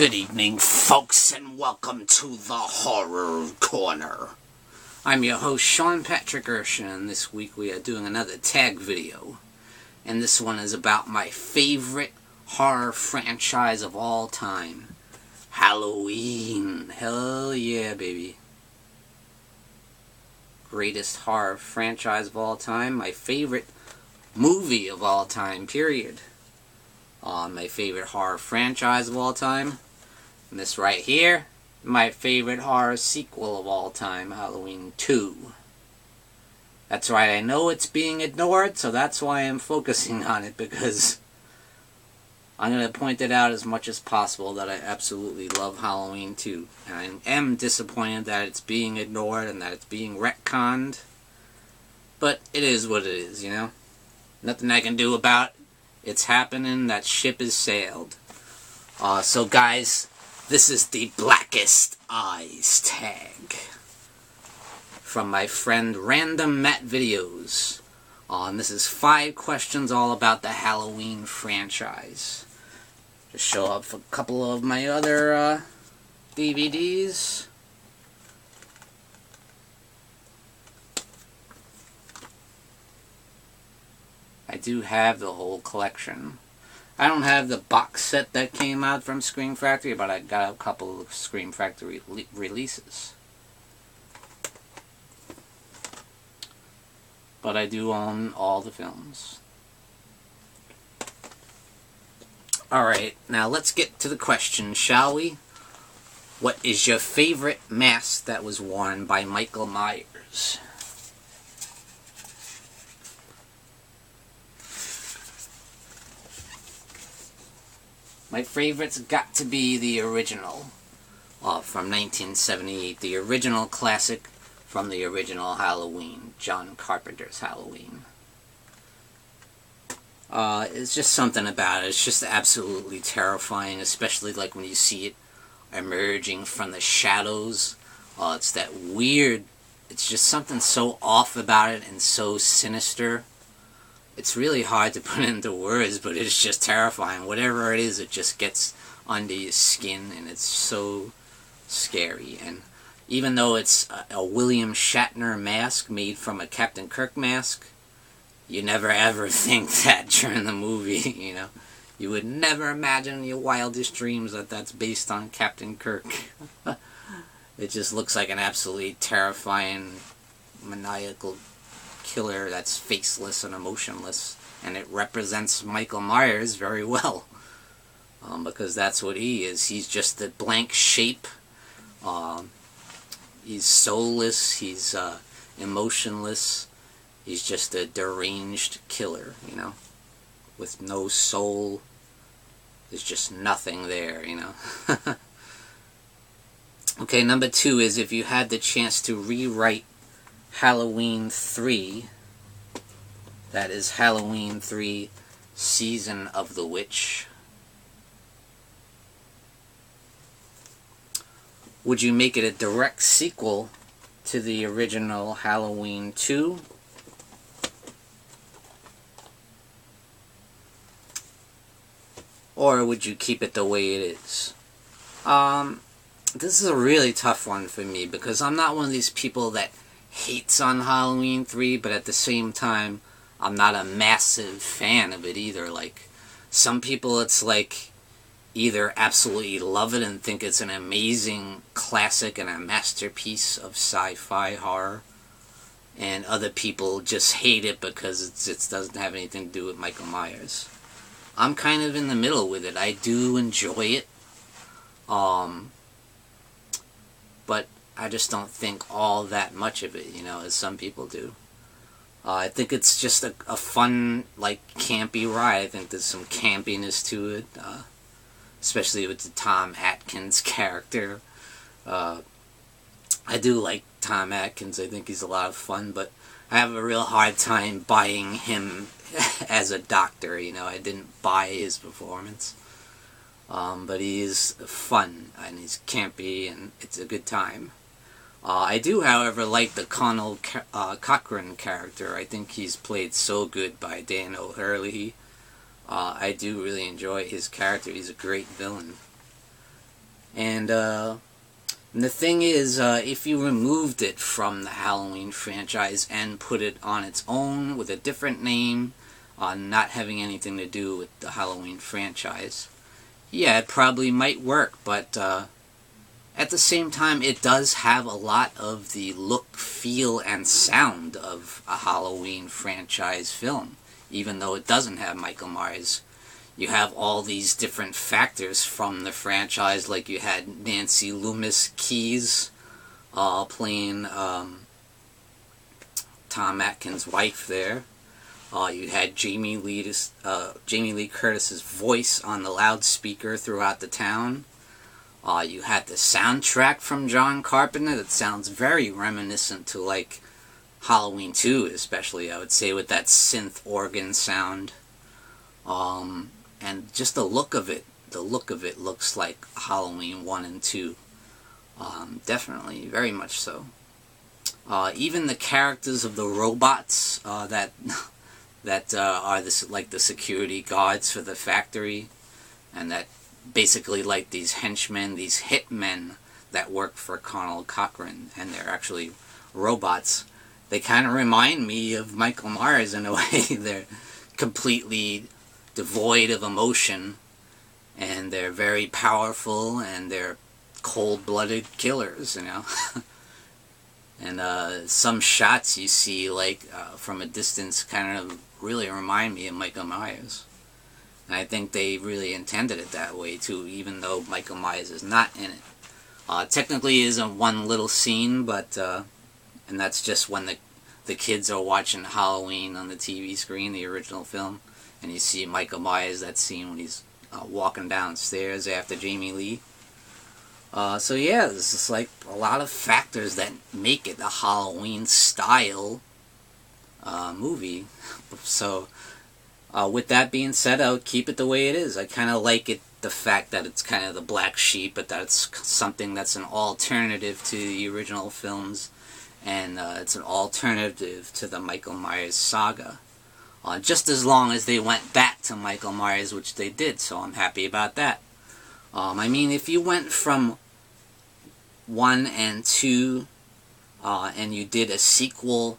Good evening, folks, and welcome to the Horror Corner. I'm your host, Sean Patrick Erschen, and this week we are doing another tag video. And this one is about my favorite horror franchise of all time, Halloween. Hell yeah, baby. Greatest horror franchise of all time, my favorite movie of all time, period. My favorite horror franchise of all time. And this right here, my favorite horror sequel of all time, Halloween 2. That's right, I know it's being ignored, so that's why I'm focusing on it, because I'm going to point it out as much as possible that I absolutely love Halloween 2. And I am disappointed that it's being ignored and that it's being retconned. But it is what it is, you know? Nothing I can do about it. It's happening, that ship has sailed. So guys, this is the Blackest Eyes tag from my friend Random Matt Videos. And this is 5 questions all about the Halloween franchise. Just show up for a couple of my other DVDs. I do have the whole collection. I don't have the box set that came out from Scream Factory, but I got a couple of Scream Factory releases. But I do own all the films. Alright, now let's get to the question, shall we? What is your favorite mask that was worn by Michael Myers? My favorite's got to be the original from 1978. The original classic from the original Halloween, John Carpenter's Halloween. It's just something about it. It's just absolutely terrifying, especially like when you see it emerging from the shadows. It's that weird, it's just something so off about it and so sinister. It's really hard to put into words, but it's just terrifying. Whatever it is, it just gets under your skin, and it's so scary. And even though it's a William Shatner mask made from a Captain Kirk mask, you never ever think that during the movie, you know. You would never imagine in your wildest dreams that that's based on Captain Kirk. It just looks like an absolutely terrifying, maniacal killer that's faceless and emotionless, and it represents Michael Myers very well, because that's what he is. He's just a blank shape. He's soulless, he's emotionless, he's just a deranged killer, you know, with no soul. There's just nothing there, you know. Okay, number 2 is, if you had the chance to rewrite Halloween 3, that is Halloween 3 Season of the Witch, would you make it a direct sequel to the original Halloween 2? Or would you keep it the way it is? This is a really tough one for me, because I'm not one of these people that hates on Halloween 3, but at the same time, I'm not a massive fan of it either. Like, some people, it's like, either absolutely love it and think it's an amazing classic and a masterpiece of sci-fi horror, and other people just hate it because it doesn't have anything to do with Michael Myers. I'm kind of in the middle with it. I do enjoy it, but I just don't think all that much of it, you know, as some people do. I think it's just a fun, like, campy ride. I think there's some campiness to it, especially with the Tom Atkins character. I do like Tom Atkins. I think he's a lot of fun, but I have a real hard time buying him as a doctor, you know. I didn't buy his performance. But he is fun, and he's campy, and it's a good time. I do, however, like the Connell Cochran character. I think he's played so good by Dan O'Hurley. I do really enjoy his character. He's a great villain. And the thing is, if you removed it from the Halloween franchise and put it on its own with a different name, not having anything to do with the Halloween franchise, yeah, it probably might work, but at the same time, it does have a lot of the look, feel, and sound of a Halloween franchise film, even though it doesn't have Michael Myers. You have all these different factors from the franchise, like you had Nancy Loomis Keys playing Tom Atkins' wife there. You had Jamie Lee Curtis's voice on the loudspeaker throughout the town. You had the soundtrack from John Carpenter that sounds very reminiscent to, like, Halloween 2, especially, I would say, with that synth organ sound. And just the look of it looks like Halloween 1 and 2. Definitely, very much so. Even the characters of the robots that are like the security guards for the factory, and that basically like these henchmen, these hitmen that work for Colonel Cochran, and they're actually robots. They kind of remind me of Michael Myers in a way. They're completely devoid of emotion, and they're very powerful, and they're cold-blooded killers, you know. And some shots you see, like, from a distance kind of really remind me of Michael Myers. And I think they really intended it that way, too, even though Michael Myers is not in it. Technically, it isn't one little scene, but, and that's just when the kids are watching Halloween on the TV screen, the original film, and you see Michael Myers, that scene when he's walking downstairs after Jamie Lee. So yeah, this is like a lot of factors that make it a Halloween style movie. So with that being said, I would keep it the way it is. I kind of like it, the fact that it's kind of the black sheep, but that's something that's an alternative to the original films, and it's an alternative to the Michael Myers saga. Just as long as they went back to Michael Myers, which they did, so I'm happy about that. I mean, if you went from 1 and 2, and you did a sequel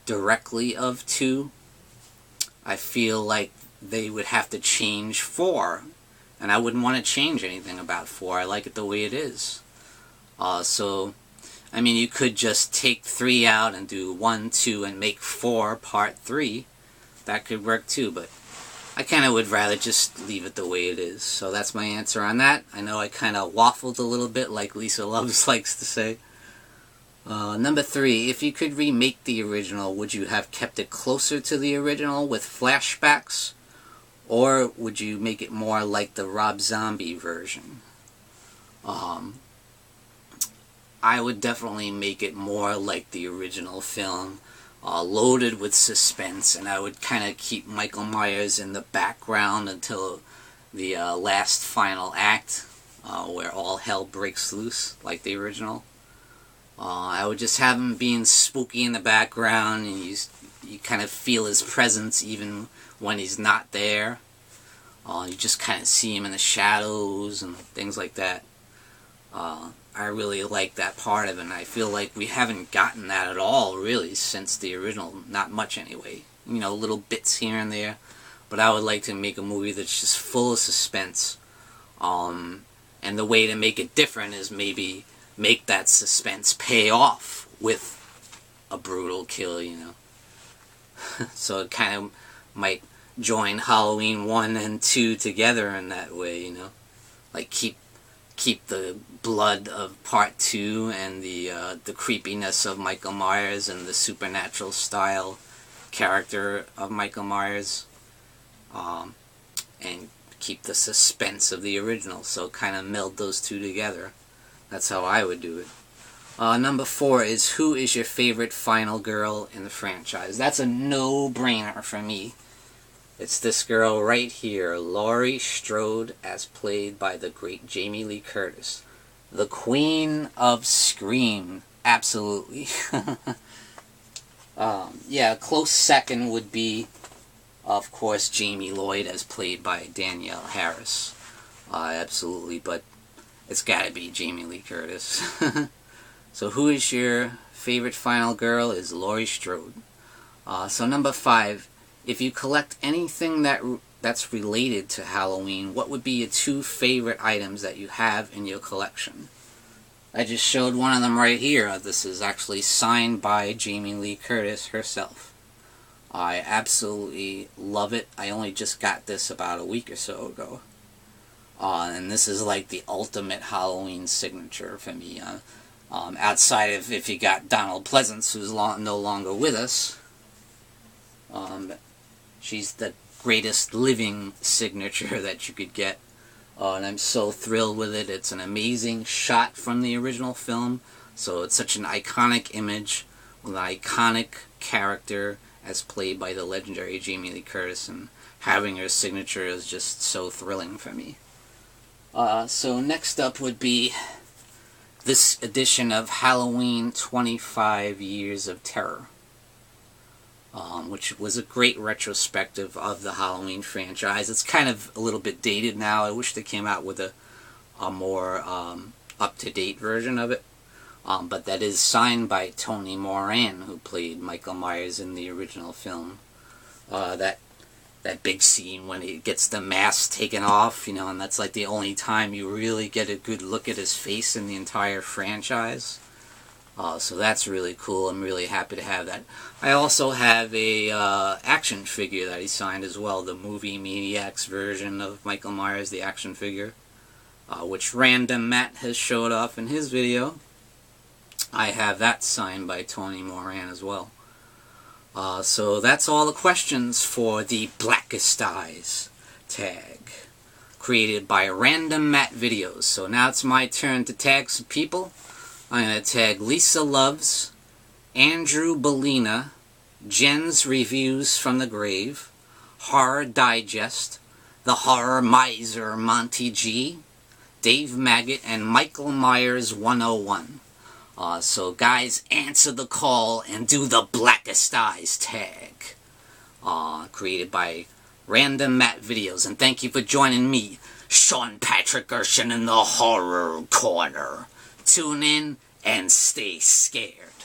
directly of 2, I feel like they would have to change 4, and I wouldn't want to change anything about 4. I like it the way it is. So, I mean, you could just take 3 out and do 1, 2, and make 4 part 3. That could work too, but I kind of would rather just leave it the way it is. So that's my answer on that. I know I kind of waffled a little bit, like Lisa Loves likes to say. Number 3, if you could remake the original, would you have kept it closer to the original with flashbacks? Or would you make it more like the Rob Zombie version? I would definitely make it more like the original film. Loaded with suspense, and I would kind of keep Michael Myers in the background until the last final act, where all hell breaks loose, like the original. I would just have him being spooky in the background, and you kind of feel his presence even when he's not there. You just kind of see him in the shadows and things like that. I really like that part of it, and I feel like we haven't gotten that at all, really, since the original. Not much, anyway. You know, little bits here and there. But I would like to make a movie that's just full of suspense. And the way to make it different is maybe make that suspense pay off with a brutal kill, you know. So it kind of might join Halloween 1 and 2 together in that way, you know. Like, keep the blood of part 2 and the creepiness of Michael Myers and the supernatural style character of Michael Myers, and keep the suspense of the original, so kind of meld those two together. That's how I would do it. Number 4 is, who is your favorite final girl in the franchise? That's a no-brainer for me. It's this girl right here, Laurie Strode, as played by the great Jamie Lee Curtis. The Queen of Scream. Absolutely. Yeah, a close second would be, of course, Jamie Lloyd, as played by Danielle Harris. Absolutely, but it's gotta be Jamie Lee Curtis. So who is your favorite final girl? Is Laurie Strode. So number 5, if you collect anything that's related to Halloween, what would be your 2 favorite items that you have in your collection? I just showed one of them right here. This is actually signed by Jamie Lee Curtis herself. I absolutely love it. I only just got this about a week or so ago. And this is like the ultimate Halloween signature for me. Outside of if you got Donald Pleasance, who's no longer with us. She's the greatest living signature that you could get. And I'm so thrilled with it. It's an amazing shot from the original film. So it's such an iconic image with an iconic character as played by the legendary Jamie Lee Curtis. And having her signature is just so thrilling for me. So next up would be this edition of Halloween 25 Years of Terror. Which was a great retrospective of the Halloween franchise. It's kind of a little bit dated now. I wish they came out with a more up-to-date version of it. But that is signed by Tony Moran, who played Michael Myers in the original film. That big scene when he gets the mask taken off, and that's like the only time you really get a good look at his face in the entire franchise. So that's really cool. I'm really happy to have that. I also have a action figure that he signed as well, the movie Maniacs version of Michael Myers, the action figure, which Random Matt has showed off in his video. I have that signed by Tony Moran as well. So that's all the questions for the Blackest Eyes tag, created by Random Matt Videos. So now it's my turn to tag some people. I'm going to tag Lisa Loves, ANDREWBALLINA, Jen's Reviews from the Grave, HoRRoRdIgEsT, The Horror Miser Monty G, Dave Maggot, and Michael Myers 101. So guys, answer the call and do the Blackest Eyes tag. Created by Random Matt Videos. And thank you for joining me, Sean Patrick Erschen, in the Horror Corner. Tune in and stay scared.